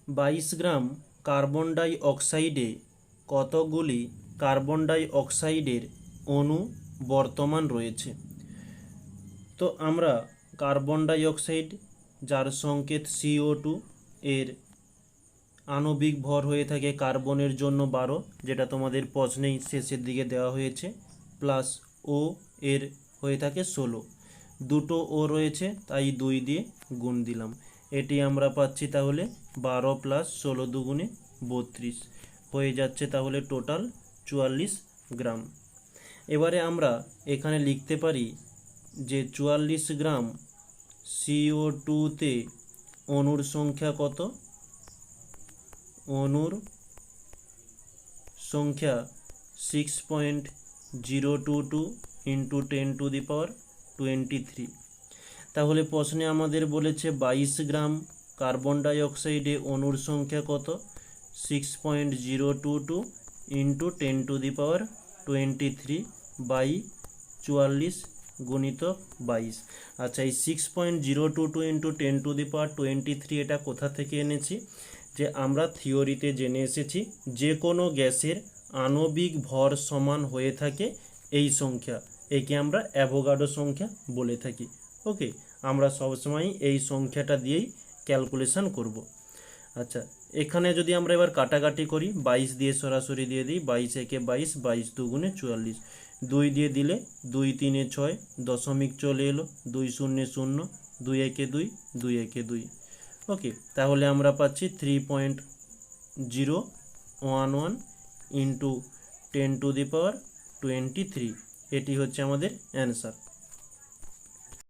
22 গ্রাম carbon die অক্সাইডে কতগুলি carbon die অক্সাইডের অণু বর্তমান রয়েছে? তো আমরা কার্বন ডাই অক্সাইড, যার সংকেত CO2, এর আণবিক ভর হয়ে থাকে কার্বনের জন্য 12, যেটা তোমাদের প্রশ্নেই শেষের দিকে দেওয়া হয়েছে, প্লাস ও এর হয়ে থাকে 16। দুটো ও রয়েছে তাই 2 দিয়ে গুণ দিলাম। এটি আমরা পাচ্ছি তাহলে 12 প্লাস 16 দুগুণে 32 হয়ে যাচ্ছে তাহলে টোটাল 44 গ্রাম। এবারে আমরা এখানে লিখতে পারি যে 44 গ্রাম CO2-তে অণুর সংখ্যা কত? অণুর সংখ্যা 6.022 ইন্টু 10⁻23। তাহলে প্রশ্নে আমাদের বলেছে 22 গ্রাম কার্বন ডাই অক্সাইডে অণুর সংখ্যা কত? 6.022 ইন্টু 10⁻23 বাই 44 গুণিতক 22। আচ্ছা, এই 6.022 ইন্টু 10⁻23 এটা কোথা থেকে এনেছি? যে আমরা থিওরিতে জেনে এসেছি যে কোনো গ্যাসের আণবিক ভর সমান হয়ে থাকে এই সংখ্যা, একে আমরা অ্যাভোগাড্রো সংখ্যা বলে থাকি। ওকে, আমরা সবসময় এই সংখ্যাটা দিয়েই ক্যালকুলেশন করব। আচ্ছা, এখানে যদি আমরা এবার কাটাকাটি করি, 22 দিয়ে সরাসরি দিয়ে দিই, 22 একে 22, 22 দুগুণে 44, 2 দিয়ে দিলে 2 3 6, দশমিক চলে এলো, 2 0 0, 2 একে 2, 2 একে 2। ওকে, তাহলে আমরা পাচ্ছি 3.011 ইন্টু 10⁻23। এটি হচ্ছে আমাদের অ্যান্সার।